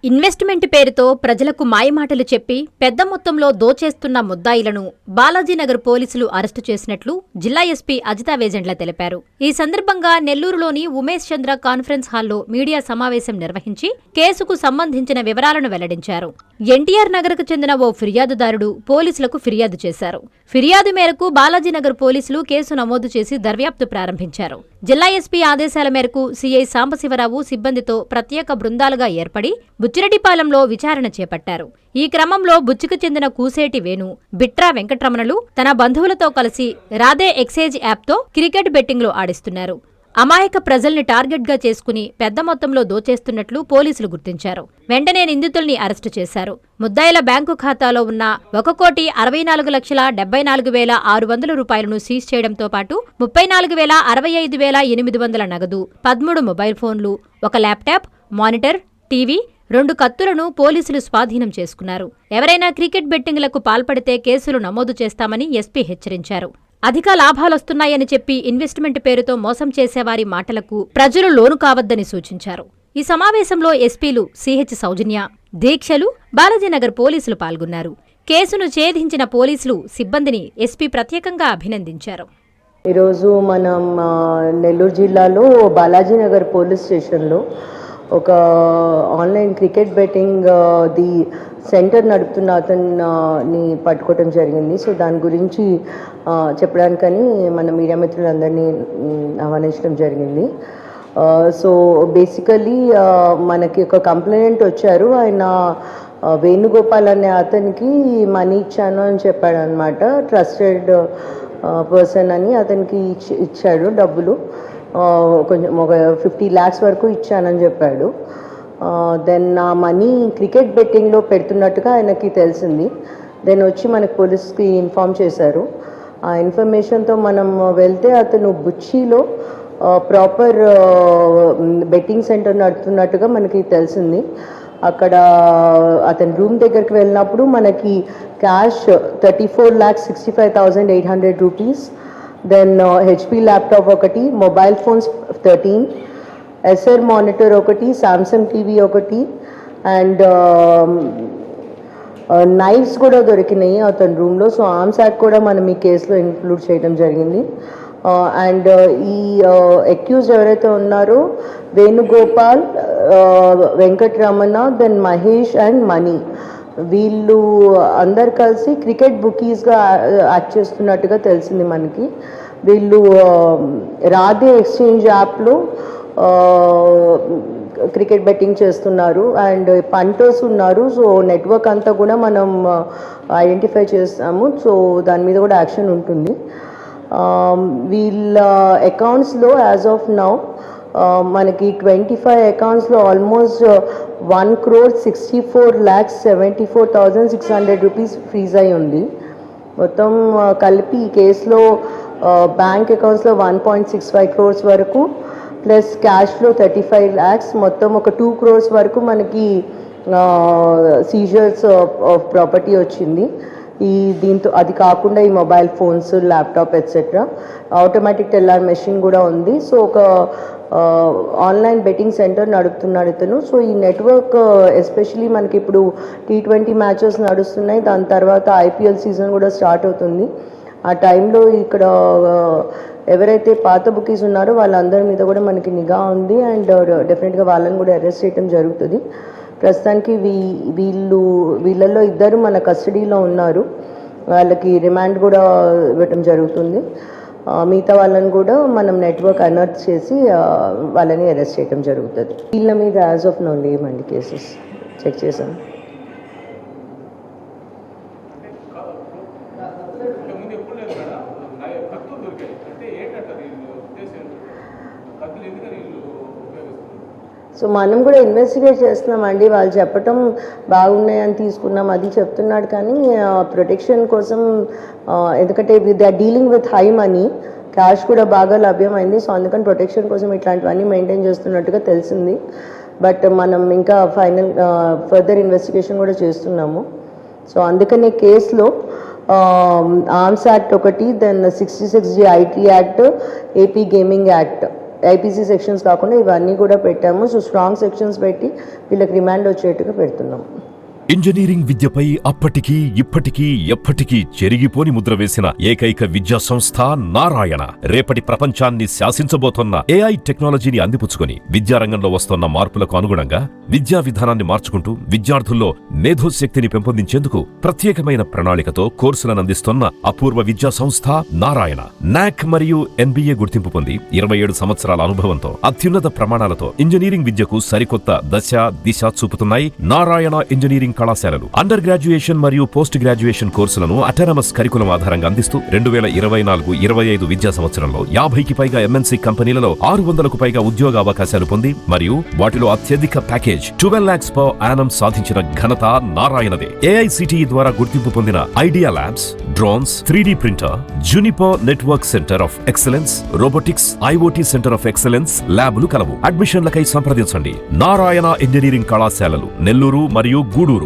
Investment పేరుతో ప్రజలకు మాయమాటలు చెప్పి పెద్ద మొత్తంలో దోచేస్తున్న ముద్దాయిలను బాలాజీనగర్ పోలీసులు అరెస్టు చేసినట్లు జిల్లా ఎస్పీ అజితా వేజెండ్ల తెలిపారు. ఈ సందర్భంగా నెల్లూరులోని ఉమేష్ చంద్ర కాన్ఫరెన్స్ హాల్లో మీడియా సమావేశం నిర్వహించి కేసుకు సంబంధించిన వివరాలను వెల్లడించారు. ఎన్టీఆర్ నగర్కు చెందిన ఓ ఫిర్యాదుదారుడు పోలీసులకు ఫిర్యాదు చేశారు. ఫిర్యాదు మేరకు బాలాజీనగర్ పోలీసులు కేసు నమోదు చేసి దర్యాప్తు ప్రారంభించారు. జిల్లా ఎస్పీ ఆదేశాల మేరకు సీఐ సాంబశివరావు సిబ్బందితో ప్రత్యేక బృందాలుగా ఏర్పడి బుచ్చిరెడ్డిపాలెంలో విచారణ చేపట్టారు. ఈ క్రమంలో బుచ్చికి చెందిన కూసేటి వేణు, బిట్రా వెంకటరమణలు తన బంధువులతో కలిసి రాధే ఎక్సేజ్ యాప్తో క్రికెట్ బెట్టింగ్లో ఆడిస్తున్నారు. అమాయక ప్రజల్ని టార్గెట్గా చేసుకుని పెద్ద మొత్తంలో దోచేస్తున్నట్లు పోలీసులు గుర్తించారు. వెంటనే నిందితుల్ని అరెస్టు చేశారు. ముద్దాయిల బ్యాంకు ఖాతాలో ఉన్న 1,64,74,600 రూపాయలను సీజ్ చేయడంతో పాటు 34,65,800 నగదు, 13 మొబైల్ ఫోన్లు, ఒక ల్యాప్టాప్, మానిటర్, టీవీ, 2 కత్తులను పోలీసులు స్వాధీనం చేసుకున్నారు. ఎవరైనా క్రికెట్ బెట్టింగ్లకు పాల్పడితే కేసులు నమోదు చేస్తామని ఎస్పీ హెచ్చరించారు. అధిక లాభాలొస్తున్నాయని చెప్పి ఇన్వెస్ట్మెంట్ పేరుతో మోసం చేసేవారి మాటలకు ప్రజలు లోను కావద్దని సూచించారు. ఈ సమావేశంలో ఎస్పీలు సిహెచ్ సౌజన్య, దీక్షలు, బాలాజీనగర్ పోలీసులు పాల్గొన్నారు. కేసును ఛేదించిన పోలీసులు సిబ్బందిని ఎస్పీ ప్రత్యేకంగా అభినందించారు. ఈరోజు మనం నెల్లూరు జిల్లాలో బాలాజీనగర్ పోలీస్ స్టేషన్లో ఒక online cricket betting the centre నడుపుతున్న అతన్ని పట్టుకోవటం జరిగింది. సో దాని గురించి చెప్పడానికని మన మీడియా మిత్రులందరినీ ఆహ్వానించడం జరిగింది. సో బేసికలీ మనకి ఒక కంప్లైంట్ వచ్చారు. ఆయన వేణుగోపాల్ అనే అతనికి మనీ ఇచ్చాను అని చెప్పాడు అనమాట. ట్రస్టెడ్ పర్సన్ అని అతనికి ఇచ్చాడు డబ్బులు. కొంచెం ఒక 50 lakhs వరకు ఇచ్చానని చెప్పాడు. దెన్ ఆ మనీ క్రికెట్ బెట్టింగ్లో పెడుతున్నట్టుగా ఆయనకి తెలిసింది. దెన్ వచ్చి మనకు పోలీస్కి ఇన్ఫామ్ చేశారు. ఆ ఇన్ఫర్మేషన్తో మనం వెళ్తే అతను బుచ్చిలో ప్రాపర్ బెట్టింగ్ సెంటర్ నడుపుతున్నట్టుగా మనకి తెలిసింది. అక్కడ అతని రూమ్ దగ్గరికి వెళ్ళినప్పుడు మనకి cash 34,65,800 rupees, then H P laptop ఒకటి, మొబైల్ ఫోన్స్ 13, ఎస్ఆర్ మానిటర్ ఒకటి, సామ్సంగ్ టీవీ ఒకటి, అండ్ నైఫ్స్ కూడా దొరికినాయి అతని రూమ్లో. సో ఆర్మ్స్ యాక్ట్ కూడా మనం ఈ కేసులో ఇంక్లూడ్ చేయడం జరిగింది. అండ్ ఈ అక్యూజ్డ్ ఎవరైతే ఉన్నారో వేణుగోపాల్, వెంకటరమణ, దెన్ మహేష్ అండ్ మణి, వీళ్ళు అందరు కలిసి క్రికెట్ బుకీస్గా యాక్ట్ చేస్తున్నట్టుగా తెలిసింది మనకి. వీళ్ళు రాధే ఎక్స్చేంజ్ యాప్లో క్రికెట్ బెట్టింగ్ చేస్తున్నారు అండ్ పంటర్స్ ఉన్నారు. సో నెట్వర్క్ అంతా కూడా మనం ఐడెంటిఫై చేస్తాము. సో దాని మీద కూడా యాక్షన్ ఉంటుంది. వీళ్ళ అకౌంట్స్లో యాజ్ ఆఫ్ నౌ మనకి 25 అకౌంట్స్లో ఆల్మోస్ట్ 1,64,74,600 రూపీస్ ఫ్రీజ్ అయి ఉంది. మొత్తం కలిపి ఈ కేసులో బ్యాంక్ అకౌంట్స్లో 1.65 crores వరకు, ప్లస్ క్యాష్లో 35 lakhs, మొత్తం ఒక 2 crores వరకు మనకి సీజర్స్ ఆఫ్ ప్రాపర్టీ వచ్చింది. దీంతో అది కాకుండా ఈ mobile phones, laptop etcetera, automatic teller machine కూడా ఉంది. సో ఒక ఆన్లైన్ బెట్టింగ్ సెంటర్ నడుపుతున్నాడు ఇతను. సో ఈ నెట్వర్క్ ఎస్పెషలీ మనకి ఇప్పుడు T20 మ్యాచెస్ నడుస్తున్నాయి. దాని తర్వాత IPL సీజన్ కూడా స్టార్ట్ అవుతుంది. ఆ టైంలో ఇక్కడ ఎవరైతే పాత బుకీస్ ఉన్నారో వాళ్ళందరి మీద కూడా మనకి నిఘా ఉంది అండ్ డెఫినెట్గా వాళ్ళని కూడా అరెస్ట్ చేయడం జరుగుతుంది. ప్రస్తుతానికి వీళ్ళల్లో 2 మన కస్టడీలో ఉన్నారు. వాళ్ళకి రిమాండ్ కూడా ఇవ్వటం జరుగుతుంది. మిగతా వాళ్ళని కూడా మనం నెట్వర్క్ అలర్ట్ చేసి వాళ్ళని అరెస్ట్ చేయడం జరుగుతుంది. వీళ్ళ మీద యాజ్ ఆఫ్ నౌ లేవండి కేసెస్, చెక్ చేశాను. సో మనం కూడా ఇన్వెస్టిగేట్ చేస్తున్నామండి. వాళ్ళు చెప్పటం బాగున్నాయని తీసుకున్నాం అది చెప్తున్నాడు, కానీ ప్రొటెక్షన్ కోసం, ఎందుకంటే they are dealing with high money, cash కూడా బాగా లభ్యమైంది. సో అందుకని ప్రొటెక్షన్ కోసం ఇట్లాంటివన్నీ మెయింటైన్ చేస్తున్నట్టుగా తెలిసింది. బట్ మనం ఇంకా ఫర్దర్ ఇన్వెస్టిగేషన్ కూడా చేస్తున్నాము. సో అందుకనే కేసులో ఆర్మ్స్ యాక్ట్ ఒకటి, దెన్ 66G IT యాక్ట్, AP gaming act I P C sections కాకుండా ఇవన్నీ కూడా పెట్టాము. సో స్ట్రాంగ్ సెక్షన్స్ పెట్టి వీళ్ళకి రిమాండ్ వచ్చేట్టుగా పెడుతున్నాం. ఇంజనీరింగ్ విద్యపై అప్పటికీ ఇప్పటికీ ఎప్పటికీ చెరిగిపోని ముద్ర వేసిన ఏకైక విద్యా సంస్థ నారాయణ. రేపటి ప్రపంచాన్ని శాసించబోతోన్న ఏఐ టెక్నాలజీని అందిపుచ్చుకొని విద్యారంగంలో వస్తోన్న మార్పులకు అనుగుణంగా విద్యా విధానాన్ని మార్చుకుంటూ విద్యార్థుల్లో మేధోశక్తిని పెంపొందించేందుకు ప్రత్యేకమైన ప్రణాళికతో కోర్సులను అందిస్తోన్న అపూర్వ విద్యా సంస్థ నారాయణ. నాక్ మరియు ఎన్బీఏ గుర్తింపు పొంది 27 సంవత్సరాల అనుభవంతో అత్యున్నత ప్రమాణాలతో ఇంజనీరింగ్ విద్యకు సరికొత్త దశ దిశ చూపుతున్నాయి నారాయణ ఇంజనీరింగ్ కళాశాలలు. అండర్ గ్రాడ్యుయేషన్ మరియు పోస్ట్ గ్రాడ్యుయేషన్ కోర్సులను అటానమస్ కరికులం ఆధారంగా అందిస్తూ 2024-25 విద్యా సంవత్సరంలో 50కి పైగా ఎంఎన్సీ కంపెనీలలో 600కు పైగా ఉద్యోగ అవకాశాలు పొంది మరియు వాటిలో అత్యధిక ప్యాకేజ్ 12 lakhs per annum సాధించిన ఘనత నారాయణదే. ఏఐసిటిఈ ద్వారా గుర్తింపు పొందిన idea labs, drones, 3D printer, Juniper network center of excellence, robotics, IoT center of excellence ల్యాబులు కలవు. అడ్మిషన్లకై సంప్రదించండి. నారాయణ ఇంజనీరింగ్ కళాశాలలు నెల్లూరు మరియు గూడూరు.